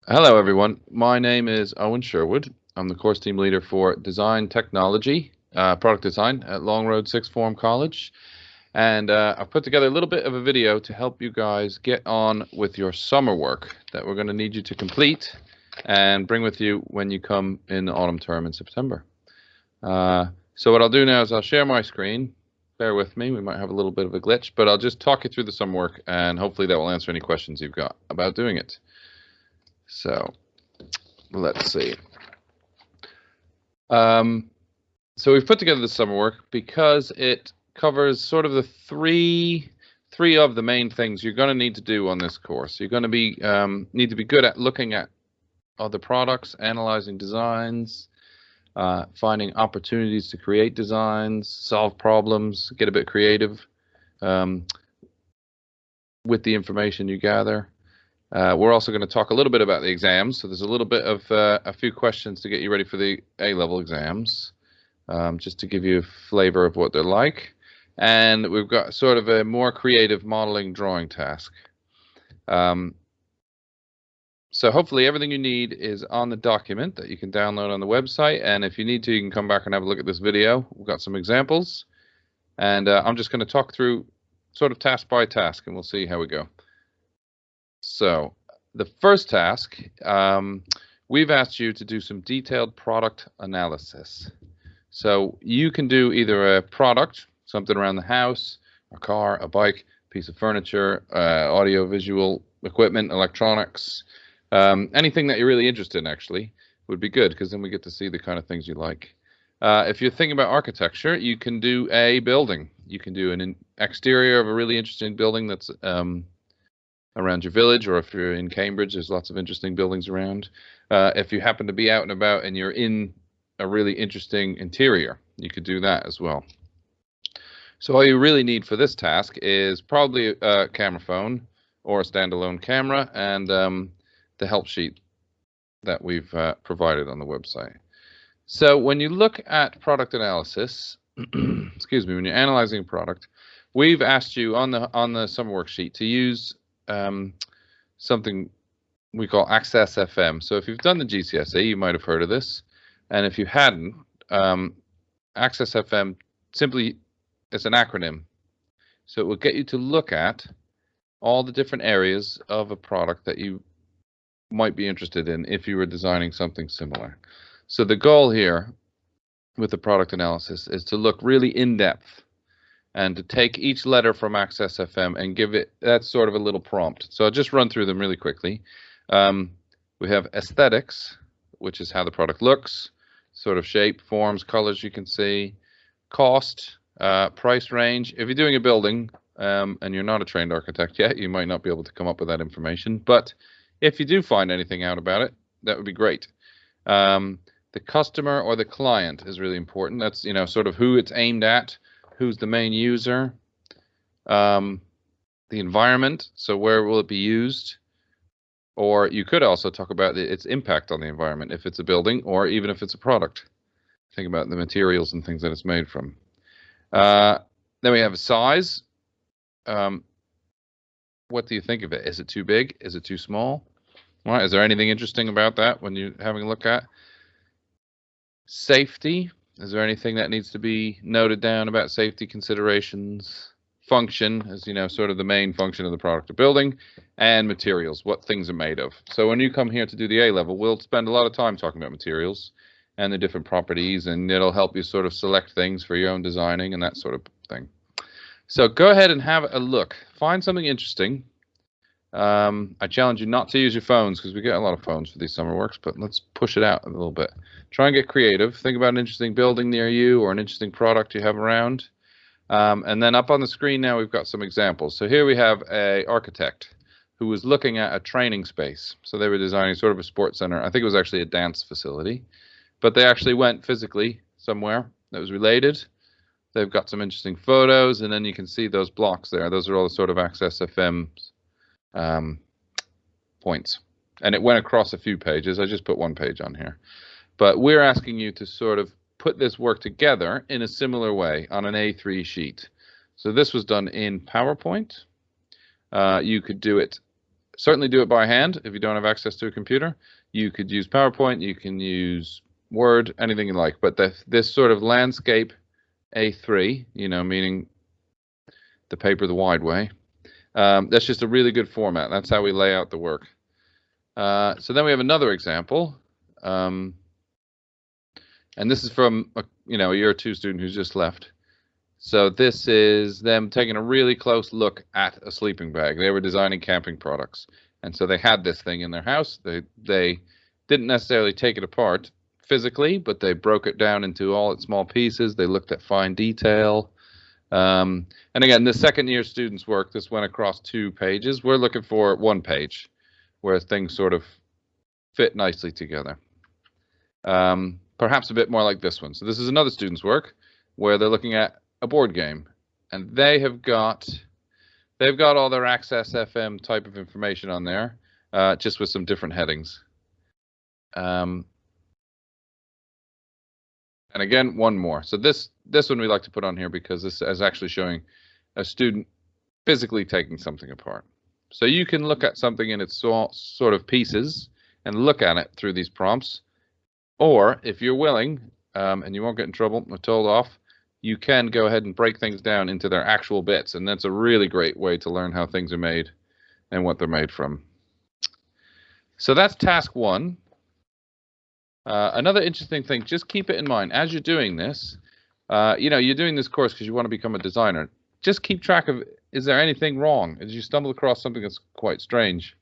Hello, everyone. My name is Owen Sherwood. I'm the course team leader for Design Technology, Product Design at Long Road Sixth Form College. And I've put together a little bit of a video to help you guys get on with your summer work that we're going to need you to complete and bring with you when you come in the autumn term in September. So what I'll do now is I'll share my screen. Bear with me. We might have a little bit of a glitch, but I'll just talk you through the summer work, and hopefully that will answer any questions you've got about doing it. So let's see. So we've put together the summer work because it covers sort of the three of the main things you're going to need to do on this course. You're going to be need to be good at looking at other products, analyzing designs, finding opportunities to create designs, solve problems, get a bit creative with the information you gather. We're also going to talk a little bit about the exams. So there's a little bit of a few questions to get you ready for the A-level exams, just to give you a flavor of what they're like. And we've got sort of a more creative modeling drawing task. So hopefully everything you need is on the document that you can download on the website. And if you need to, you can come back and have a look at this video. We've got some examples. And I'm just going to talk through sort of task by task, and we'll see how we go. So the first task, we've asked you to do some detailed product analysis. So you can do either a product, something around the house, a car, a bike, piece of furniture, audio visual equipment, electronics, anything that you're really interested in actually would be good, because then we get to see the kind of things you like. If you're thinking about architecture, you can do a building. You can do an exterior of a really interesting building that's around your village, or if you're in Cambridge, there's lots of interesting buildings around. If you happen to be out and about and you're in a really interesting interior, you could do that as well. So all you really need for this task is probably a camera phone or a standalone camera, and the help sheet that we've provided on the website. So when you look at product analysis, excuse me, when you're analyzing a product, we've asked you on the summer worksheet to use something we call Access FM. So if you've done the GCSE, you might have heard of this. And if you hadn't, Access FM simply is an acronym. So it will get you to look at all the different areas of a product that you might be interested in if you were designing something similar. So the goal here with the product analysis is to look really in depth and to take each letter from Access FM and give it, that's sort of a little prompt. So I'll just run through them really quickly. We have aesthetics, which is how the product looks, sort of shape, forms, colors you can see, cost, price range. If you're doing a building and you're not a trained architect yet, you might not be able to come up with that information. But if you do find anything out about it, that would be great. The customer or the client is really important. That's, you know, sort of who it's aimed at, who's the main user, the environment, so where will it be used, or you could also talk about its impact on the environment if it's a building or even if it's a product. Think about the materials and things that it's made from. Then we have a size. What do you think of it? Is it too big? Is it too small? All right, is there anything interesting about that when you're having a look at? Safety. Is there anything that needs to be noted down about safety considerations? Function is, you know, sort of the main function of the product or building, and materials, what things are made of. So when you come here to do the A level, we'll spend a lot of time talking about materials and the different properties, and it'll help you sort of select things for your own designing and that sort of thing. So go ahead and have a look. Find something interesting. I challenge you not to use your phones, because we get a lot of phones for these summer works, but let's push it out a little bit. Try and get creative. Think about an interesting building near you or an interesting product you have around. And then up on the screen now, we've got some examples. So here we have an architect who was looking at a training space. So they were designing sort of a sports center. I think it was actually a dance facility, but they actually went physically somewhere that was related. They've got some interesting photos, and then you can see those blocks there. Those are all the sort of Access FM points. And it went across a few pages. I just put one page on here. But we're asking you to sort of put this work together in a similar way on an A3 sheet. So this was done in PowerPoint. You could do it certainly do it by hand if you don't have access to a computer. You could use PowerPoint, you can use Word, anything you like. But this sort of landscape A3, meaning the paper the wide way, that's just a really good format. That's how we lay out the work. So then we have another example. And this is from a year 2 student who's just left. So this is them taking a really close look at a sleeping bag. They were designing camping products, and so they had this thing in their house. They didn't necessarily take it apart physically, but they broke it down into all its small pieces. They looked at fine detail. And again, the second year students' work, this went across 2 pages. We're looking for 1 page where things sort of fit nicely together. Perhaps a bit more like this one. So this is another student's work where they're looking at a board game, and they've got all their Access FM type of information on there, just with some different headings. And again, 1 more. So this one we like to put on here because this is actually showing a student physically taking something apart. So you can look at something in its sort of pieces and look at it through these prompts. Or if you're willing, and you won't get in trouble or told off, you can go ahead and break things down into their actual bits. And that's a really great way to learn how things are made and what they're made from. So that's task 1. Another interesting thing, just keep it in mind as you're doing this. You're doing this course because you want to become a designer. Just keep track of, is there anything wrong? As you stumble across something that's quite strange,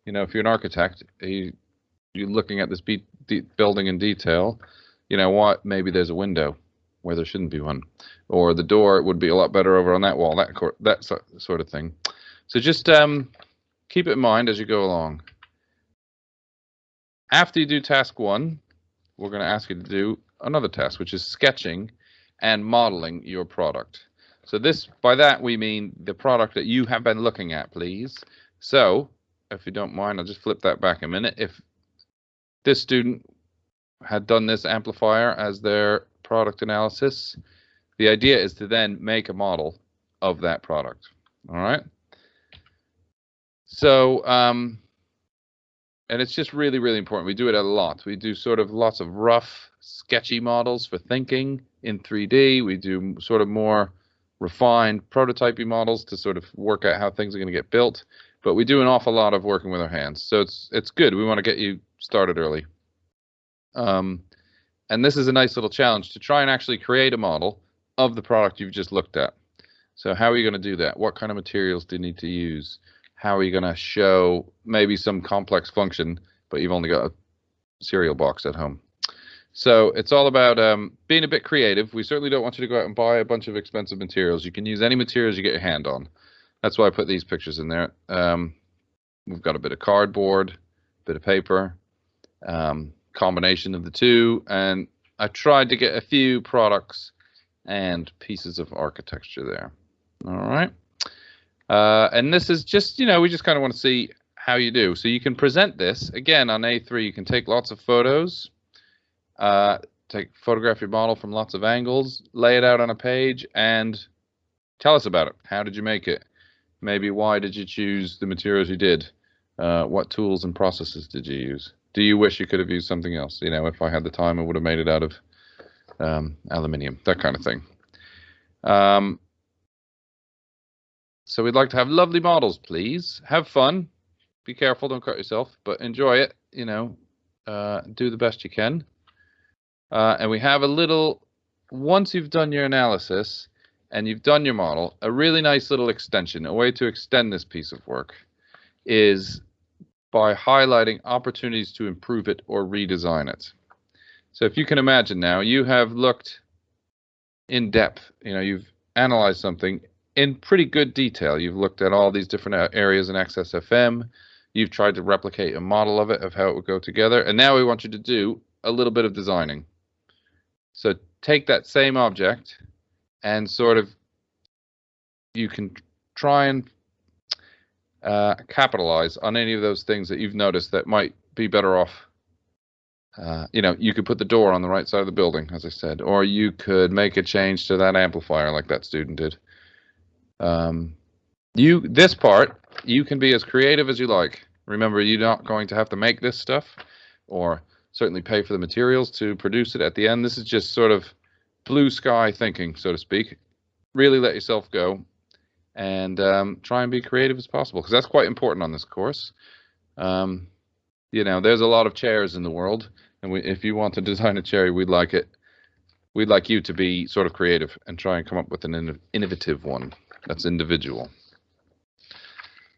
if you're an architect, you're looking at this building in detail, what? Maybe there's a window where there shouldn't be one, or the door would be a lot better over on that wall, that sort of thing. So just keep it in mind as you go along. After you do task 1, we're going to ask you to do another task, which is sketching and modeling your product. So by that we mean the product that you have been looking at, please. So if you don't mind, I'll just flip that back a minute. If this student had done this amplifier as their product analysis, the idea is to then make a model of that product. All right. So, and it's just really, really important. We do it a lot. We do sort of lots of rough, sketchy models for thinking in 3D. We do sort of more refined prototyping models to sort of work out how things are going to get built. But we do an awful lot of working with our hands. So it's good. We want to get you started early. And this is a nice little challenge to try and actually create a model of the product you've just looked at. So how are you going to do that? What kind of materials do you need to use? How are you going to show maybe some complex function, but you've only got a cereal box at home? So it's all about being a bit creative. We certainly don't want you to go out and buy a bunch of expensive materials. You can use any materials you get your hand on. That's why I put these pictures in there. We've got a bit of cardboard, a bit of paper, combination of the 2, and I tried to get a few products and pieces of architecture there. All right. And this is just, we just kind of want to see how you do. So you can present this again on A3. You can take lots of photos, photograph your model from lots of angles, lay it out on a page, and tell us about it. How did you make it? Maybe why did you choose the materials you did? What tools and processes did you use? Do you wish you could have used something else? If I had the time, I would have made it out of aluminium, that kind of thing. So we'd like to have lovely models, please. Have fun. Be careful, don't cut yourself, but enjoy it. Do the best you can. And we have a little, once you've done your analysis and you've done your model, a really nice little extension, a way to extend this piece of work is by highlighting opportunities to improve it or redesign it. So if you can imagine now, you have looked in depth, you've analyzed something in pretty good detail. You've looked at all these different areas in Access FM. You've tried to replicate a model of it, of how it would go together. And now we want you to do a little bit of designing. So take that same object and sort of, you can try and capitalize on any of those things that you've noticed that might be better off. You could put the door on the right side of the building, as I said, or you could make a change to that amplifier like that student did. This part, you can be as creative as you like. Remember, you're not going to have to make this stuff or certainly pay for the materials to produce it at the end. This is just sort of blue sky thinking, so to speak. Really let yourself go and try and be creative as possible, because that's quite important on this course. You know, there's a lot of chairs in the world, and if you want to design a chair, we'd like you to be sort of creative and try and come up with an innovative one that's individual.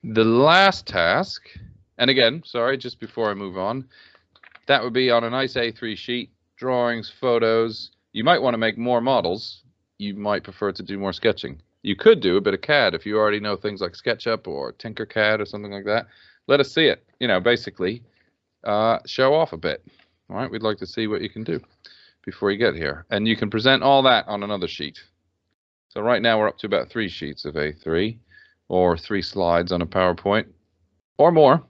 The last task, and again, sorry, just before I move on, that would be on a nice A3 sheet, drawings, photos. You might want to make more models. You might prefer to do more sketching. You could do a bit of CAD if you already know things like SketchUp or Tinkercad or something like that. Let us see it. You know, basically, show off a bit. All right, we'd like to see what you can do before you get here. And you can present all that on another sheet. So right now we're up to about 3 sheets of A3 or 3 slides on a PowerPoint or more.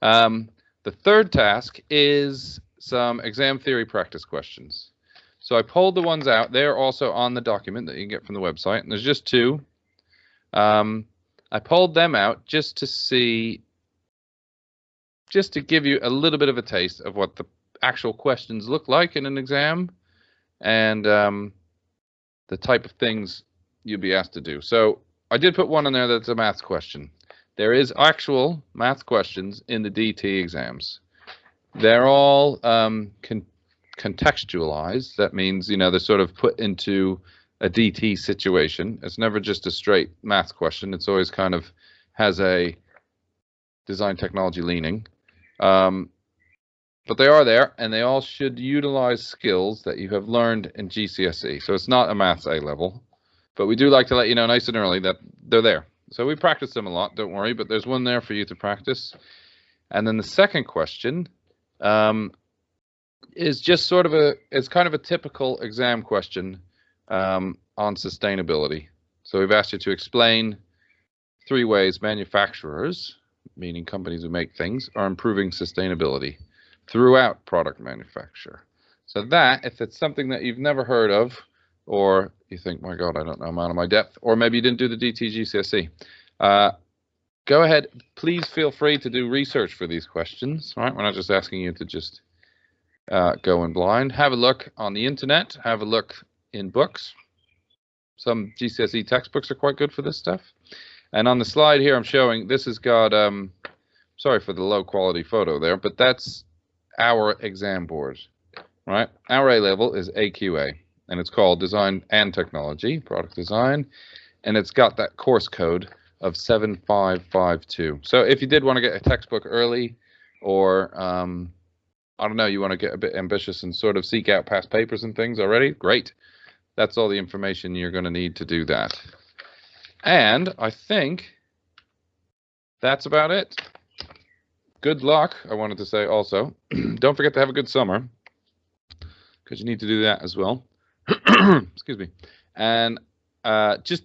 The third task is some exam theory practice questions. So I pulled the ones out. They're also on the document that you can get from the website. And there's just 2. I pulled them out just to see, just to give you a little bit of a taste of what the actual questions look like in an exam and the type of things you'll be asked to do. So I did put one in there that's a math question. There is actual math questions in the DT exams. They're all contextualized. That means, you know, they're sort of put into a DT situation. It's never just a straight math question. It's always kind of has a design technology leaning. But they are there, and they all should utilize skills that you have learned in GCSE. So it's not a maths A level, but we do like to let you know nice and early that they're there. So we practice them a lot, don't worry, but there's one there for you to practice. And then the second question is just sort of it's kind of a typical exam question on sustainability. So we've asked you to explain 3 ways manufacturers, meaning companies who make things, are improving sustainability throughout product manufacture. So that, if it's something that you've never heard of, or you think, my God, I don't know, I'm out of my depth, or maybe you didn't do the DT GCSE, go ahead. Please feel free to do research for these questions. All right, we're not just asking you to just go in blind. Have a look on the internet. Have a look in books. Some GCSE textbooks are quite good for this stuff. And on the slide here, I'm showing this has got. Sorry for the low quality photo there, but that's our exam board, right? Our A level is AQA, and it's called Design and Technology, Product Design, and it's got that course code of 7552. So if you did want to get a textbook early, or I don't know, you want to get a bit ambitious and sort of seek out past papers and things already, great. That's all the information you're going to need to do that. And I think that's about it. Good luck, I wanted to say also. Don't forget to have a good summer, because you need to do that as well. Excuse me. And just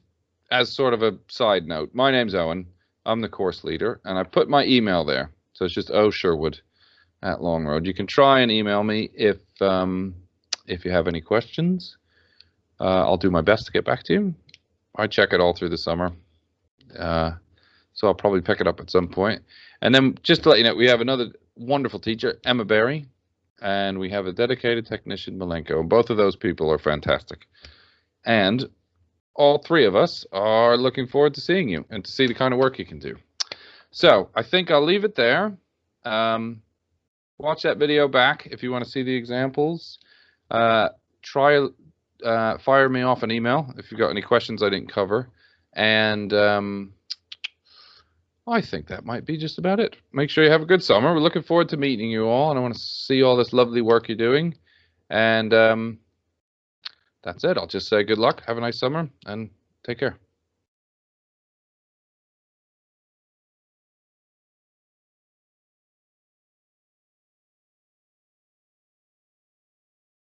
as sort of a side note, my name's Owen. I'm the course leader, and I put my email there. So it's just Sherwood@Longroad. You can try and email me if you have any questions. I'll do my best to get back to you. I check it all through the summer. So I'll probably pick it up at some point. And then just to let you know, we have another wonderful teacher, Emma Berry, and we have a dedicated technician, Malenko. And both of those people are fantastic. And all 3 of us are looking forward to seeing you and to see the kind of work you can do. So I think I'll leave it there. Watch that video back if you want to see the examples. Fire me off an email if you've got any questions I didn't cover. And I think that might be just about it. Make sure you have a good summer. We're looking forward to meeting you all, and I want to see all this lovely work you're doing. And that's it. I'll just say good luck, have a nice summer, and take care.